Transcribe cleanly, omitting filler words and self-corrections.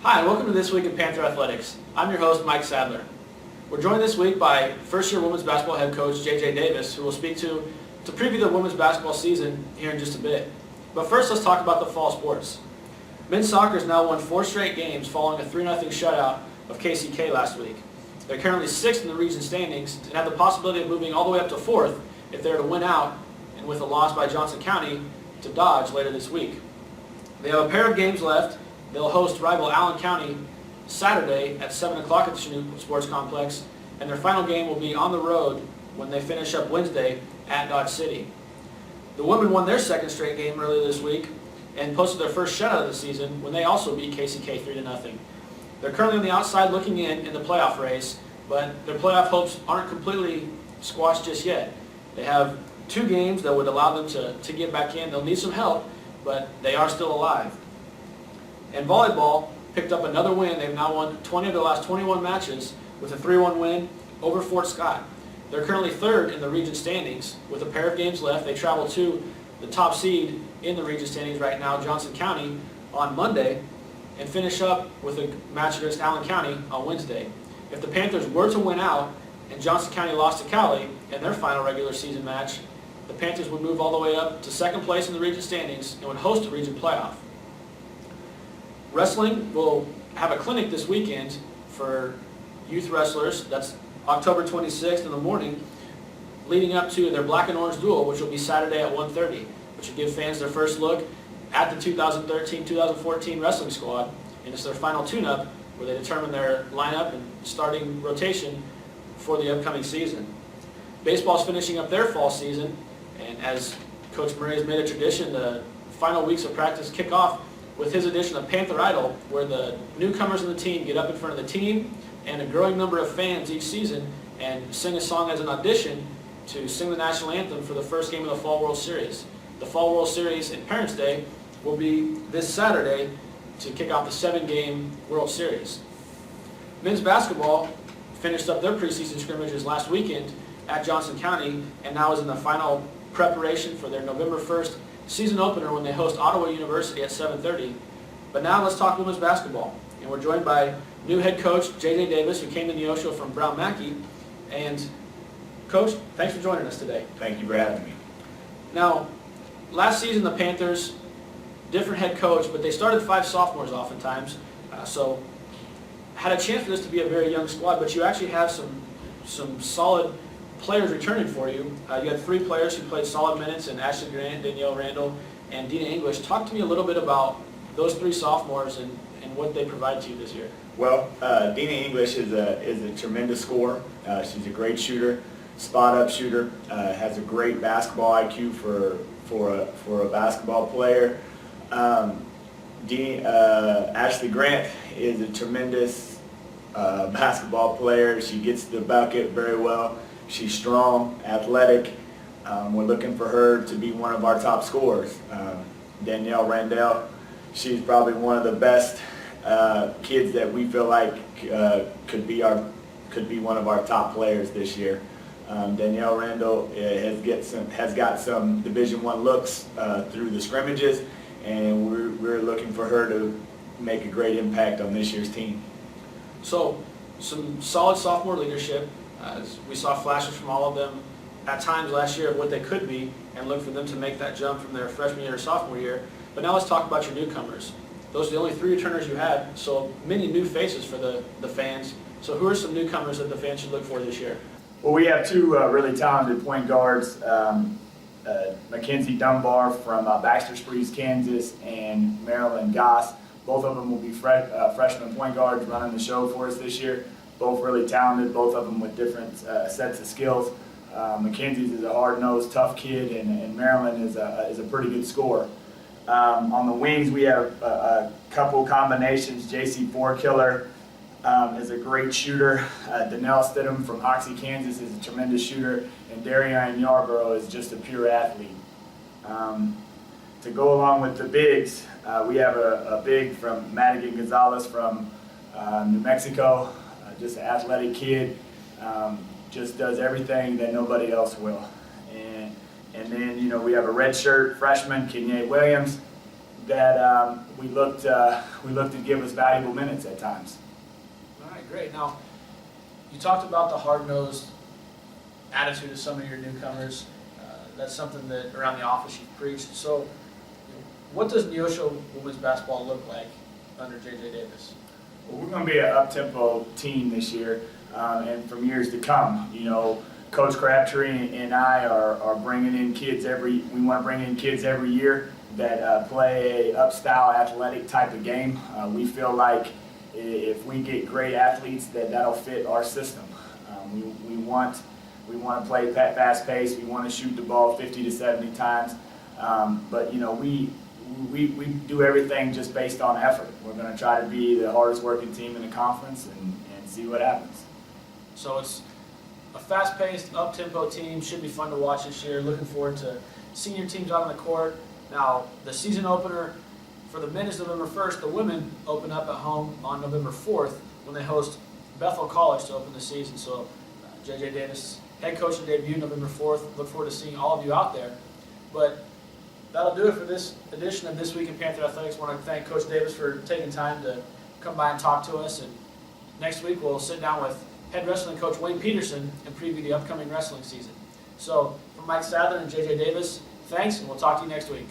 Hi, and welcome to This Week in Panther Athletics. I'm your host, Mike Sadler. We're joined this week by first-year women's basketball head coach J.J. Davis, who will speak to preview the women's basketball season here in just a bit. But first, let's talk about the fall sports. Men's soccer has now won 4 straight games following a 3-0 shutout of KCK last week. They're currently 6th in the region standings and have the possibility of moving all the way up to 4th if they're to win out and with a loss by Johnson County to Dodge later this week. They have a pair of games left. They'll host rival Allen County Saturday at 7 o'clock at the Chanute Sports Complex, and their final game will be on the road when they finish up Wednesday at Dodge City. The women won their second straight game earlier this week and posted their first shutout of the season when they also beat KCK 3-0. They're currently on the outside looking in the playoff race, but their playoff hopes aren't completely squashed just yet. They have 2 games that would allow them to get back in. They'll need some help, but they are still alive. And volleyball picked up another win. They've now won 20 of their last 21 matches with a 3-1 win over Fort Scott. They're currently 3rd in the region standings with a pair of games left. They travel to the top seed in the region standings right now, Johnson County, on Monday, and finish up with a match against Allen County on Wednesday. If the Panthers were to win out and Johnson County lost to Cali in their final regular season match, the Panthers would move all the way up to 2nd place in the region standings and would host a region playoff. Wrestling will have a clinic this weekend for youth wrestlers. That's October 26th in the morning, leading up to their black and orange duel, which will be Saturday at 1:30, which will give fans their first look at the 2013-2014 wrestling squad, and it's their final tune-up where they determine their lineup and starting rotation for the upcoming season. Baseball's finishing up their fall season, and as Coach Murray has made a tradition, the final weeks of practice kick off with his edition of Panther Idol, where the newcomers in the team get up in front of the team and a growing number of fans each season and sing a song as an audition to sing the national anthem for the first game of the Fall World Series. The Fall World Series and Parents' Day will be this Saturday to kick off the 7-game World Series. Men's basketball finished up their preseason scrimmages last weekend at Johnson County and now is in the final preparation for their November 1st season opener when they host Ottawa University at 7:30. But now let's talk women's basketball. And we're joined by new head coach J.J. Davis, who came to GoNeosho from Brown Mackey. And Coach, thanks for joining us today. Thank you for having me. Now, last season the Panthers, different head coach, but they started 5 sophomores oftentimes. So had a chance for this to be a very young squad, but you actually have some solid players returning for you. You had 3 players who played solid minutes, in Ashley Grant, Danielle Randall, and Dina English. Talk to me a little bit about those 3 sophomores and what they provide to you this year. Well, Dina English is a tremendous scorer. She's a great shooter, spot-up shooter, has a great basketball IQ for a basketball player. Ashley Grant is a tremendous basketball player. She gets the bucket very well. She's strong, athletic. We're looking for her to be one of our top scorers. Danielle Randall, she's probably one of the best kids that we feel like could be one of our top players this year. Danielle Randall has got some Division I looks through the scrimmages, and we're looking for her to make a great impact on this year's team. So, some solid sophomore leadership. We saw flashes from all of them at times last year of what they could be, and look for them to make that jump from their freshman year to sophomore year. But now let's talk about your newcomers. Those are the only 3 returners you had, so many new faces for the fans. So who are some newcomers that the fans should look for this year? Well, we have 2 really talented point guards, Mackenzie Dunbar from Baxter Springs, Kansas, and Marilyn Goss. Both of them will be freshman point guards running the show for us this year. Both really talented, both of them with different sets of skills. Mackenzie's is a hard-nosed, tough kid, and Marilyn is a pretty good scorer. On the wings, we have a couple combinations. J.C. Fourkiller is a great shooter. Danelle Stidham from Hoxie, Kansas is a tremendous shooter. And Darian Yarborough is just a pure athlete. To go along with the bigs, we have a big from Madigan Gonzalez from New Mexico, just an athletic kid, just does everything that nobody else will. And then, we have a redshirt freshman, Kenye Williams, that we look to give us valuable minutes at times. All right, great. Now, you talked about the hard-nosed attitude of some of your newcomers. That's something that around the office you've preached. So, what does Neosho women's basketball look like under J.J. Davis? Well, we're going to be an up-tempo team this year, and from years to come. You know, Coach Crabtree and I are bringing in kids we want to bring in kids every year that play a up-style athletic type of game. We feel like if we get great athletes, that'll fit our system. We want to play fast-paced. We want to shoot the ball 50 to 70 times. But you know, we do everything just based on effort. We're going to try to be the hardest working team in the conference and see what happens. So it's a fast-paced, up-tempo team. Should be fun to watch this year. Looking forward to seeing your teams out on the court. Now, the season opener for the men is November 1st. The women open up at home on November 4th when they host Bethel College to open the season. So J.J. Davis, head coaching debut November 4th. Look forward to seeing all of you out there. But that'll do it for this edition of This Week in Panther Athletics. I want to thank Coach Davis for taking time to come by and talk to us. And next week we'll sit down with head wrestling coach Wayne Peterson and preview the upcoming wrestling season. So from Mike Sadler and J.J. Davis, thanks, and we'll talk to you next week.